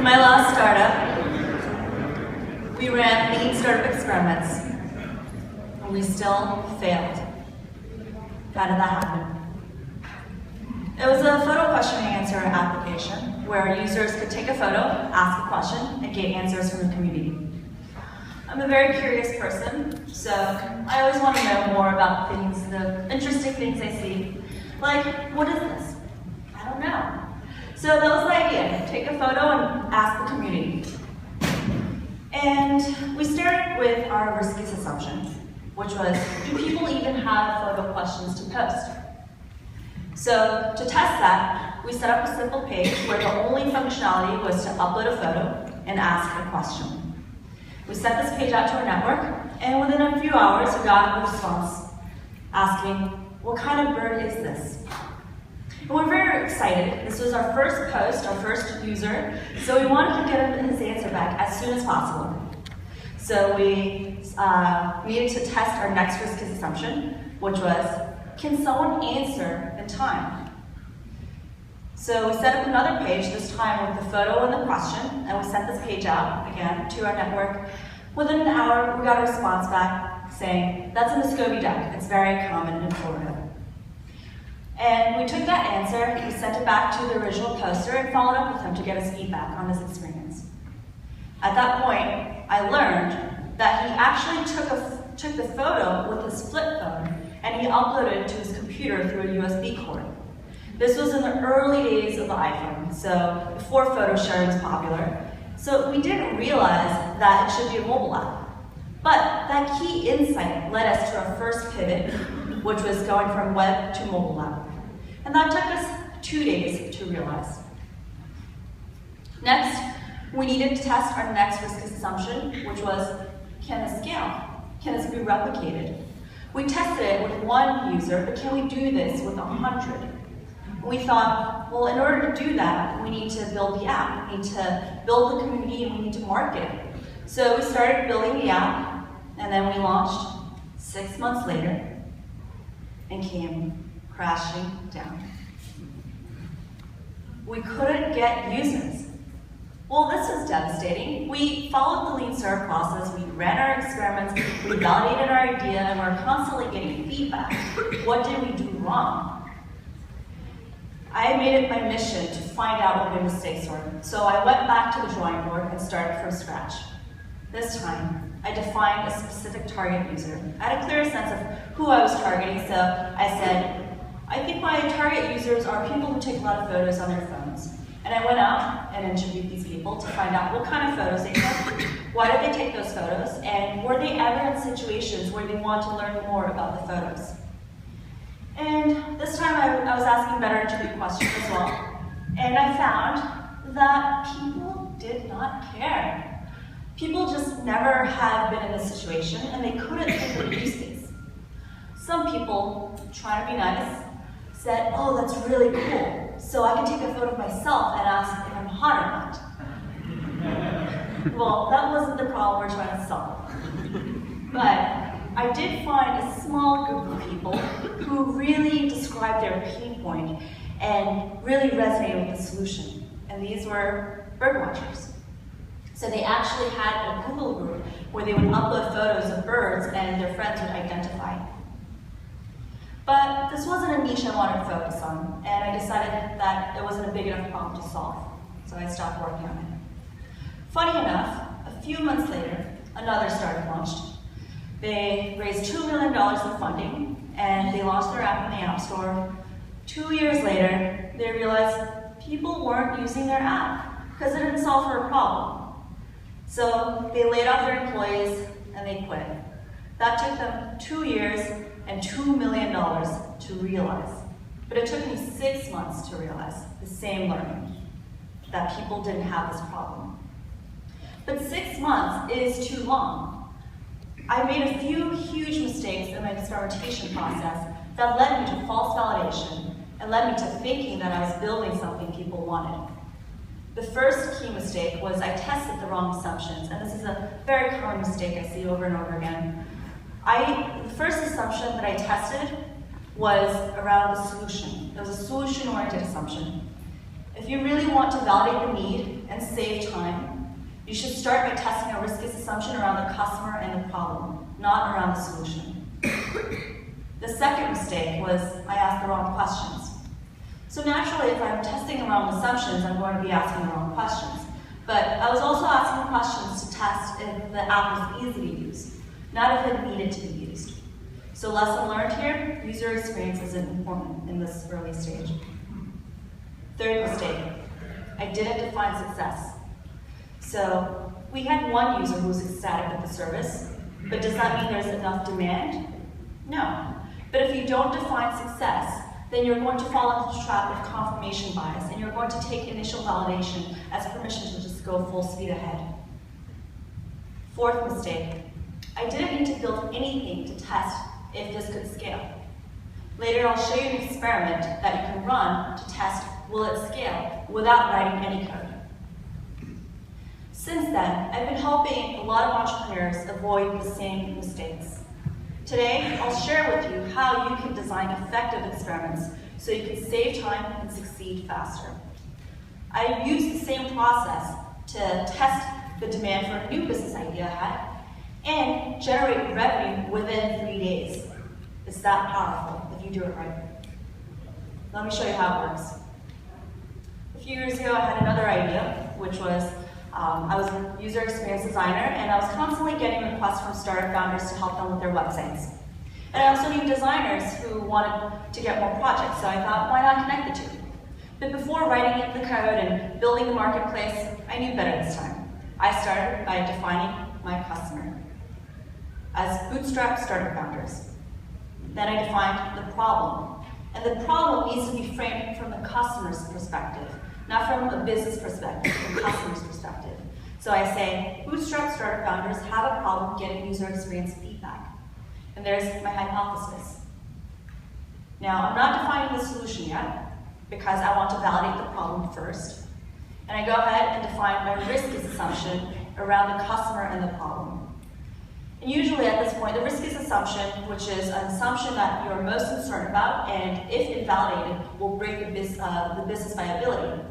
my last startup, we ran lean startup experiments, and we still failed. How did that happen? It was a photo question and answer application where users could take a photo, ask a question, and get answers from the community. I'm a very curious person, so I always want to know more about things, the interesting things I see. Like, what is this? I don't know. So that was the idea, take a photo and ask the community. And we started with our riskiest assumption, which was, do people even have photo questions to post? So to test that, we set up a simple page where the only functionality was to upload a photo and ask a question. We sent this page out to our network, and within a few hours, we got a response asking, what kind of bird is this? And we're very excited. This was our first post, our first user, so we wanted to get his answer back as soon as possible. So we needed to test our next riskiest assumption, which was, can someone answer in time? So we set up another page, this time with the photo and the question, and we sent this page out again to our network. Within an hour, we got a response back saying, that's a Muscovy duck. It's very common in Florida. And we took that answer, we sent it back to the original poster and followed up with him to get his feedback on his experience. At that point, I learned that he actually took the photo with his flip phone and he uploaded it to his computer through a USB cord. This was in the early days of the iPhone, so before photo sharing was popular. So we didn't realize that it should be a mobile app. But that key insight led us to our first pivot, which was going from web to mobile app. And that took us 2 days to realize. Next, we needed to test our next riskiest assumption, which was, can this scale? Can this be replicated? We tested it with 1 user, but can we do this with 100? We thought, well, in order to do that, we need to build the app, we need to build the community, and we need to market it. So we started building the app, and then we launched 6 months later, and came crashing down. We couldn't get users. Well, this was devastating. We followed the lean startup process, we ran our experiments, we validated our idea, and we're constantly getting feedback. What did we do wrong? I made it my mission to find out what my mistakes were. So I went back to the drawing board and started from scratch. This time, I defined a specific target user. I had a clear sense of who I was targeting, so I said, I think my target users are people who take a lot of photos on their phones. And I went out and interviewed these people to find out what kind of photos they took, why did they take those photos, and were they ever in situations where they want to learn more about the photos. And this time I was asking better interview questions as well. And I found that people did not care. People just never have been in this situation and they couldn't think of a use case. Some people, trying to be nice, said, oh, that's really cool. So I can take a photo of myself and ask if I'm hot or not. Well, that wasn't the problem we're trying to solve. But I did find a small group of people who really described their pain point and really resonated with the solution. And these were bird watchers. So they actually had a Google group where they would upload photos of birds and their friends would identify. But this wasn't a niche I wanted to focus on, and I decided that it wasn't a big enough problem to solve. So I stopped working on it. Funny enough, a few months later, another startup launched. They raised $2 million in funding, and they launched their app in the App Store. 2 years later, they realized people weren't using their app because it didn't solve for a problem. So they laid off their employees, and they quit. That took them 2 years and $2 million to realize. But it took me 6 months to realize the same learning, that people didn't have this problem. But 6 months is too long. I made a few huge mistakes in my experimentation process that led me to false validation and led me to thinking that I was building something people wanted. The first key mistake was I tested the wrong assumptions, and this is a very common mistake I see over and over again. The first assumption that I tested was around the solution. It was a solution-oriented assumption. If you really want to validate the need and save time, you should start by testing a risk-based assumption around the customer and the problem, not around the solution. The second mistake was I asked the wrong questions. So naturally, if I'm testing around assumptions, I'm going to be asking the wrong questions. But I was also asking questions to test if the app was easy to use, not if it needed to be used. So lesson learned here, user experience is important in this early stage. Third mistake, I didn't define success. So we had one user who was ecstatic with the service, but does that mean there's enough demand? No. But if you don't define success, then you're going to fall into the trap of confirmation bias, and you're going to take initial validation as permission to just go full speed ahead. Fourth mistake, I didn't need to build anything to test if this could scale. Later, I'll show you an experiment that you can run to test will it scale without writing any code. Since then, I've been helping a lot of entrepreneurs avoid the same mistakes. Today, I'll share with you how you can design effective experiments so you can save time and succeed faster. I use the same process to test the demand for a new business idea I had and generate revenue within 3 days. It's that powerful if you do it right. Let me show you how it works. A few years ago, I had another idea, which was I was a user experience designer, and I was constantly getting requests from startup founders to help them with their websites. And I also knew designers who wanted to get more projects, so I thought, why not connect the two? But before writing the code and building the marketplace, I knew better this time. I started by defining my customer as bootstrap startup founders. Then I defined the problem. And the problem needs to be framed from the customer's perspective, not from a business perspective, from the customer's perspective. So I say, bootstrap startup founders have a problem getting user experience feedback. And there's my hypothesis. Now, I'm not defining the solution yet, because I want to validate the problem first. And I go ahead and define my risk-based assumption around the customer and the problem. And usually at this point, the risk-based assumption, which is an assumption that you're most concerned about, and if invalidated, will break the business viability.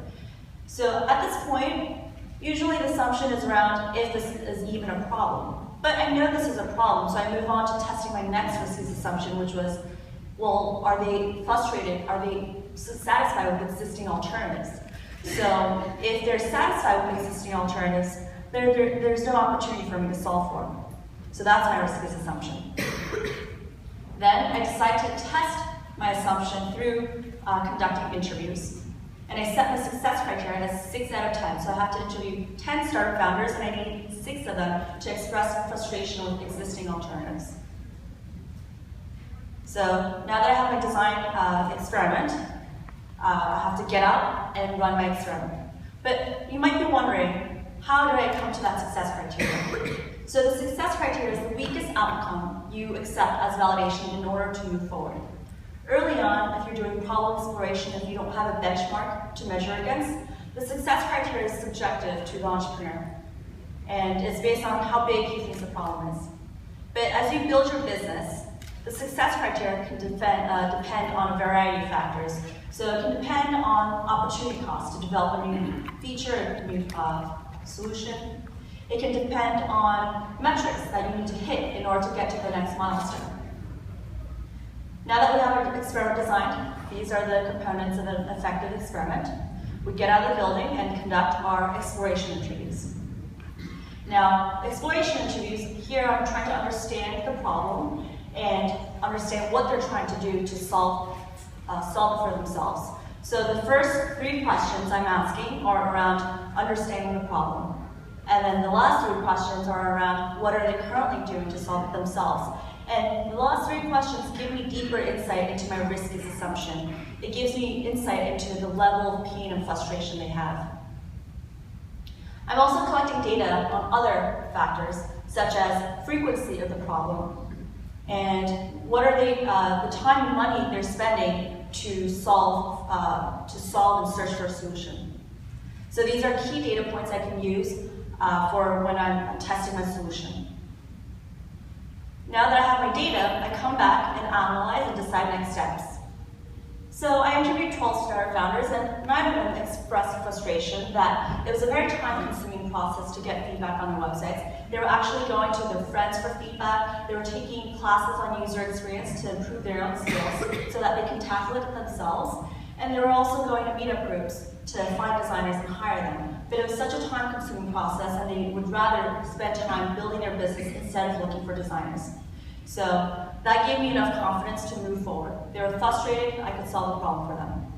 So at this point, usually the assumption is around if this is even a problem. But I know this is a problem, so I move on to testing my next risk-based assumption, which was, well, are they frustrated? Are they satisfied with existing alternatives? So if they're satisfied with existing alternatives, there's no opportunity for me to solve for them. So that's my risk-based assumption. Then I decide to test my assumption through conducting interviews. And I set my success criteria as 6 out of 10. So I have to interview 10 startup founders, and I need 6 of them to express frustration with existing alternatives. So now that I have my design experiment, I have to get out and run my experiment. But you might be wondering, how did I come to that success criteria? So the success criteria is the weakest outcome you accept as validation in order to move forward. Early on, if you're doing problem exploration, if you don't have a benchmark to measure against, the success criteria is subjective to the entrepreneur. And it's based on how big he thinks the problem is. But as you build your business, the success criteria can depend on a variety of factors. So it can depend on opportunity cost to develop a new feature, a new solution. It can depend on metrics that you need to hit in order to get to the next milestone. Now that we have our experiment designed, these are the components of an effective experiment. We get out of the building and conduct our exploration interviews. Now, exploration interviews, here I'm trying to understand the problem and understand what they're trying to do to solve it for themselves. So the first 3 questions I'm asking are around understanding the problem. And then the last 3 questions are around what are they currently doing to solve it themselves. And the last 3 questions give me deeper insight into my risk-based assumption. It gives me insight into the level of pain and frustration they have. I'm also collecting data on other factors, such as frequency of the problem, and what are they, the time and money they're spending to solve and search for a solution. So these are key data points I can use for when I'm testing my solution. Now that I have my data, I come back and analyze and decide next steps. So I interviewed 12 startup founders, and 9 of them expressed frustration that it was a very time-consuming process to get feedback on their websites. They were actually going to their friends for feedback. They were taking classes on user experience to improve their own skills so that they can tackle it themselves. And they were also going to meetup groups to find designers and hire them. But it was such a time-consuming process, and they would rather spend time building their business instead of looking for designers. So that gave me enough confidence to move forward. They were frustrated, I could solve the problem for them.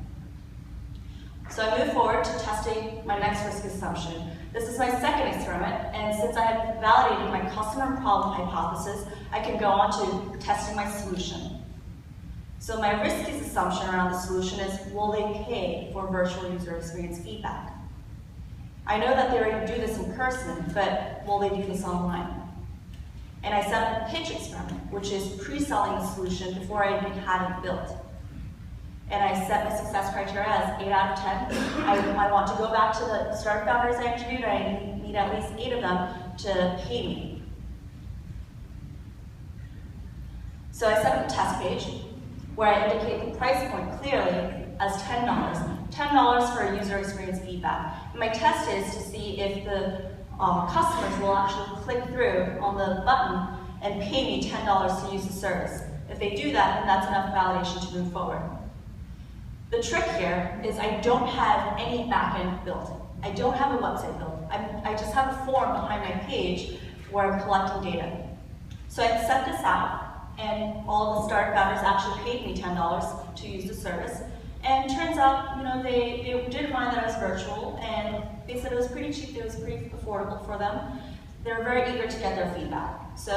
So I moved forward to testing my next risk assumption. This is my second experiment, and since I had validated my customer problem hypothesis, I can go on to testing my solution. So my riskiest assumption around the solution is, will they pay for virtual user experience feedback? I know that they already do this in person, but will they do this online? And I set up a pitch experiment, which is pre-selling the solution before I even had it built. And I set my success criteria as 8 out of 10. I want to go back to the startup founders I interviewed, and I need at least 8 of them to pay me. So I set up a test page where I indicate the price point clearly as $10. $10 for user experience feedback. And my test is to see if the customers will actually click through on the button and pay me $10 to use the service. If they do that, then that's enough validation to move forward. The trick here is I don't have any backend built. I don't have a website built. I just have a form behind my page where I'm collecting data. So I set this out, and all the startup founders actually paid me $10 to use the service. And turns out, they did find that it was virtual, and they said it was pretty cheap, it was pretty affordable for them. They were very eager to get their feedback. So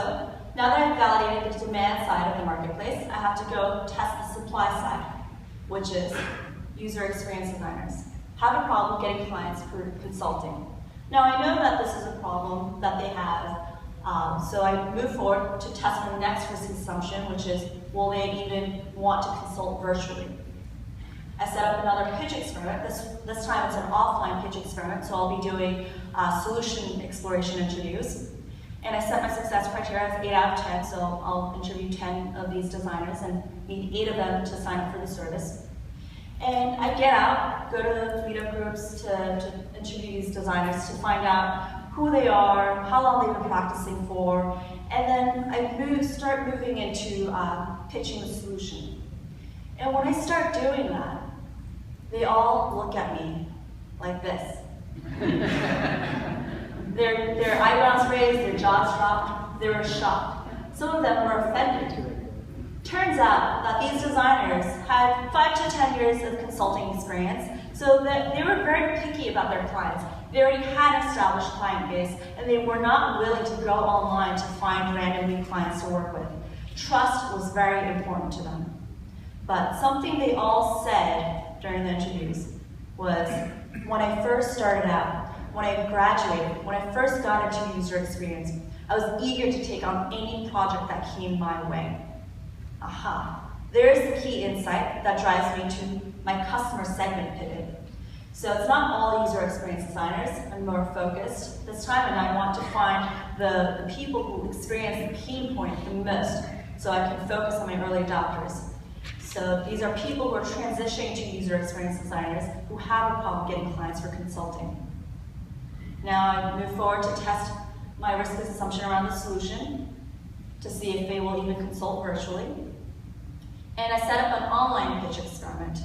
now that I've validated the demand side of the marketplace, I have to go test the supply side, which is user experience designers. Have a problem getting clients for consulting. Now I know that this is a problem that they have, so I move forward to test my next risk assumption, which is, will they even want to consult virtually? I set up another pitch experiment. This time it's an offline pitch experiment, so I'll be doing solution exploration interviews. And I set my success criteria as 8 out of 10, so I'll interview 10 of these designers and need 8 of them to sign up for the service. And I get out, go to the meetup groups to interview these designers to find out who they are, how long they've been practicing for, and then I start moving into pitching the solution. And when I start doing that, they all look at me like this. Their eyebrows raised, their jaws dropped, they were shocked. Some of them were offended. Turns out that these designers had 5 to 10 years of consulting experience, so that they were very picky about their clients. They already had an established client base, and they were not willing to go online to find random new clients to work with. Trust was very important to them. But something they all said during the interviews was, when I first started out, when I graduated, when I first got into user experience, I was eager to take on any project that came my way. Aha, there's the key insight that drives me to my customer segment pivot. So it's not all user experience designers. I'm more focused this time, and I want to find the people who experience the pain point the most, so I can focus on my early adopters. So these are people who are transitioning to user experience designers who have a problem getting clients for consulting. Now I move forward to test my risk assumption around the solution to see if they will even consult virtually. And I set up an online pitch experiment.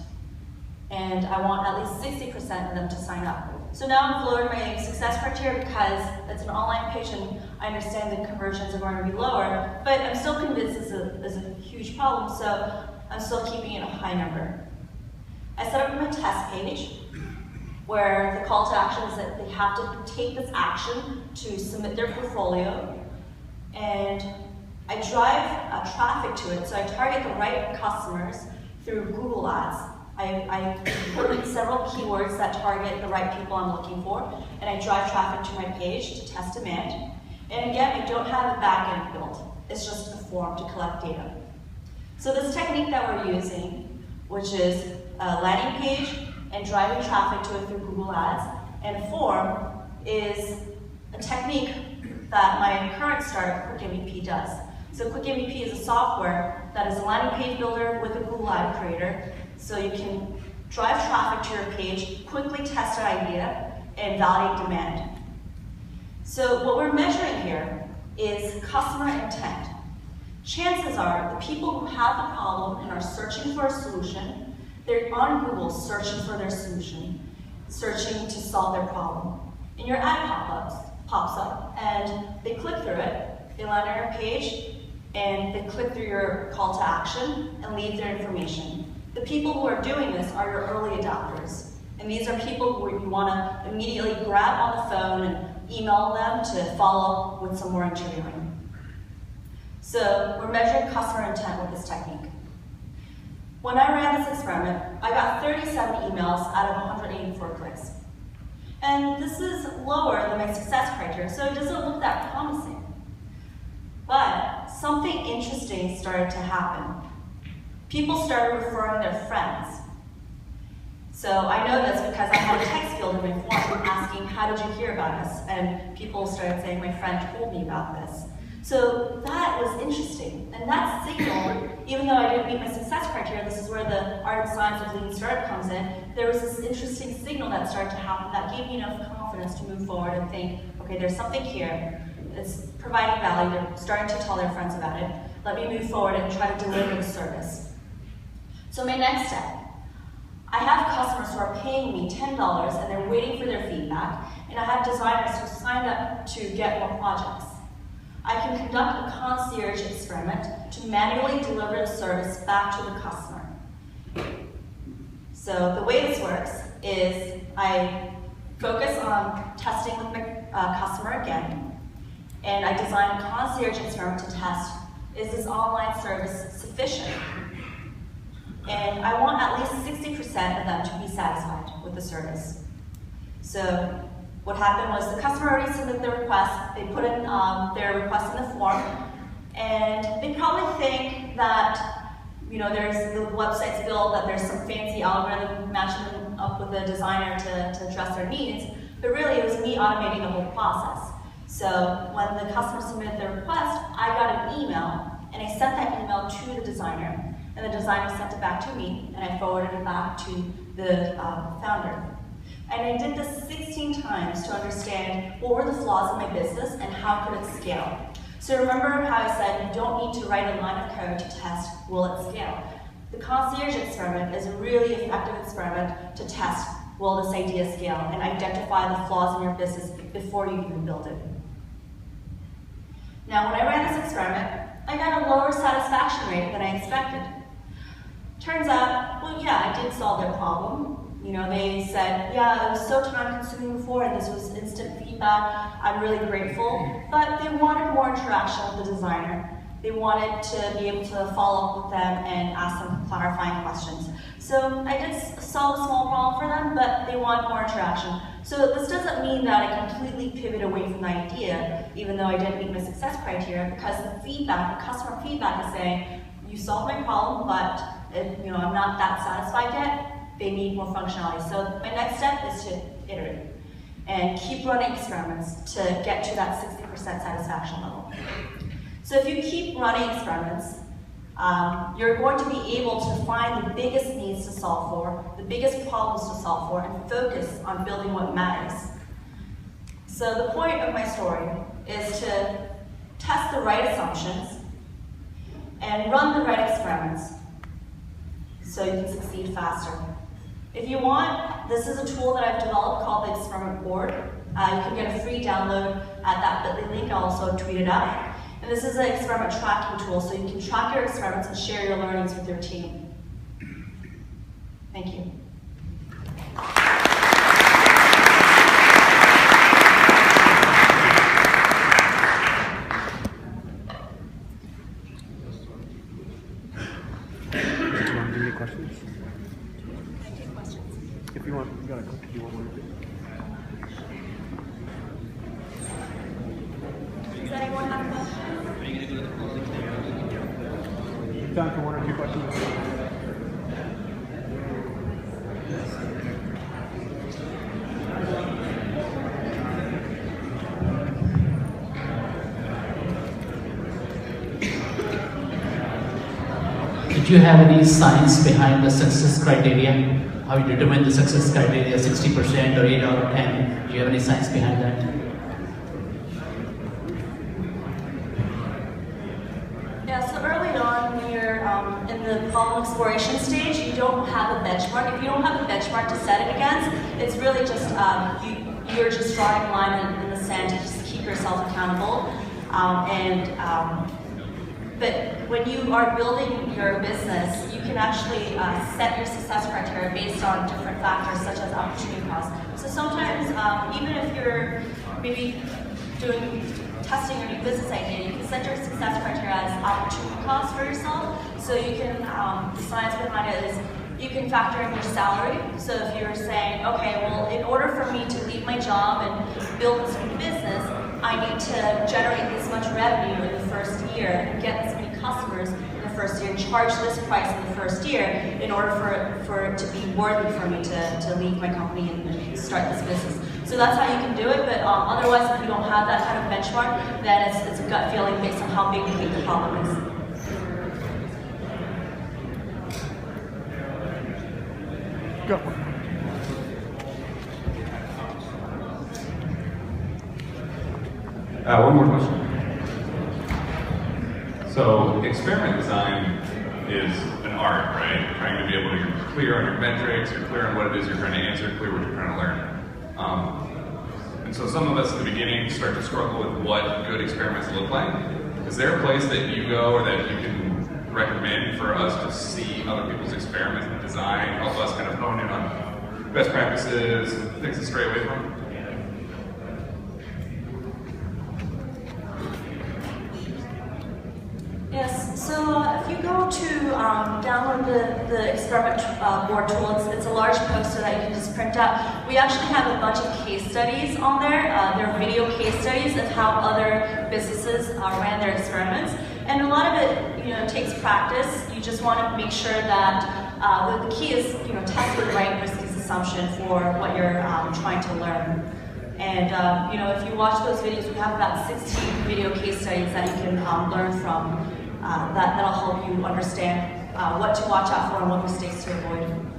And I want at least 60% of them to sign up. So now I'm lowering my success criteria because it's an online pitch and I understand the conversions are going to be lower, but I'm still convinced this is a huge problem, so I'm still keeping it a high number. I set up my test page where the call to action is that they have to take this action to submit their portfolio, and I drive traffic to it, so I target the right customers through Google Ads. I put in several keywords that target the right people I'm looking for, and I drive traffic to my page to test demand. And again, I don't have a backend built. It's just a form to collect data. So this technique that we're using, which is a landing page and driving traffic to it through Google Ads, and a form, is a technique that my current startup, Quick MVP, does. So Quick MVP is a software that is a landing page builder with a Google Ad creator so you can drive traffic to your page, quickly test an idea, and validate demand. So what we're measuring here is customer intent. Chances are the people who have the problem and are searching for a solution, they're on Google searching for their solution, searching to solve their problem. And your ad pops up, and they click through it, they land on your page, and they click through your call to action and leave their information. The people who are doing this are your early adopters. And these are people who you want to immediately grab on the phone and email them to follow with some more interviewing. So we're measuring customer intent with this technique. When I ran this experiment, I got 37 emails out of 184 clicks. And this is lower than my success criteria, so it doesn't look that promising. But something interesting started to happen. People started referring their friends. So I know this because I had a text field in my form asking, how did you hear about us? And people started saying, my friend told me about this. So that was interesting. And that signal, even though I didn't meet my success criteria, this is where the art and science of lean startup comes in, there was this interesting signal that started to happen that gave me enough confidence to move forward and think, okay, there's something here. It's providing value. They're starting to tell their friends about it. Let me move forward and try to deliver the service. So my next step, I have customers who are paying me $10 and they're waiting for their feedback, and I have designers who signed up to get more projects. I can conduct a concierge experiment to manually deliver the service back to the customer. So the way this works is I focus on testing with my customer again, and I design a concierge experiment to test, is this online service sufficient? And I want at least 60% of them to be satisfied with the service. So what happened was the customer already submitted their request, they put in their request in the form, and they probably think that, you know, there's the website's built, that there's some fancy algorithm matching them up with a designer to address their needs, but really it was me automating the whole process. So when the customer submitted their request, I got an email, and I sent that email to the designer, and the designer sent it back to me, and I forwarded it back to the founder. And I did this 16 times to understand what were the flaws in my business and how could it scale. So remember how I said you don't need to write a line of code to test, will it scale? The concierge experiment is a really effective experiment to test, will this idea scale, and identify the flaws in your business before you even build it. Now, when I ran this experiment, I got a lower satisfaction rate than I expected. Turns out, well, yeah, I did solve their problem. You know, they said, yeah, it was so time-consuming before, and this was instant feedback. I'm really grateful. But they wanted more interaction with the designer. They wanted to be able to follow up with them and ask them clarifying questions. So I did solve a small problem for them, but they want more interaction. So this doesn't mean that I completely pivot away from the idea, even though I didn't meet my success criteria, because the feedback, the customer feedback is saying, you solved my problem, but you know, I'm not that satisfied yet. They need more functionality. So my next step is to iterate and keep running experiments to get to that 60% satisfaction level. So if you keep running experiments, you're going to be able to find the biggest needs to solve for, the biggest problems to solve for, and focus on building what matters. So the point of my story is to test the right assumptions and run the right experiments so you can succeed faster. If you want, this is a tool that I've developed called the Experiment Board. You can get a free download at that bit.ly link. I'll also tweet it out. And this is an experiment tracking tool, so you can track your experiments and share your learnings with your team. Thank you. Any questions? If you want, you got a click if you want one. Does anyone have a question? Time for one or two questions. Did you have any science behind the success criteria? How you determine the success criteria, 60% or 8 out of 10? Do you have any science behind that? Yeah, so early on when you're in the problem exploration stage, you don't have a benchmark. If you don't have a benchmark to set it against, it's really just, you're just drawing a line in the sand to just keep yourself accountable. But when you are building your business, you can actually set your success criteria based on different factors such as opportunity cost. So sometimes, even if you're maybe testing your new business idea, you can set your success criteria as opportunity cost for yourself. So you can, the science behind it is you can factor in your salary. So if you're saying, okay, well, in order for me to leave my job and build this new business, I need to generate this much revenue in the first year and get this many customers in the first year and charge this price in the first year in order for it to be worthy for me to leave my company and start this business. So that's how you can do it, but otherwise if you don't have that kind of benchmark, then it's a gut feeling based on how big you think the problem is. Go. One more question. So experiment design is an art, right? Trying to be able to be clear on your metrics, you're clear on what it is you're trying to answer, clear what you're trying to learn. And so some of us at the beginning start to struggle with what good experiments look like. Is there a place that you go or that you can recommend for us to see other people's experiments and design, help us kind of hone in on best practices, things to stray away from? Yes, so if you go to download the experiment board tool, it's a large poster that you can just print out. We actually have a bunch of case studies on there. They're video case studies of how other businesses ran their experiments. And a lot of it, takes practice. You just want to make sure that the key is, test the right risk assumption for what you're trying to learn. And if you watch those videos, we have about 16 video case studies that you can learn from. That'll help you understand what to watch out for and what mistakes to avoid.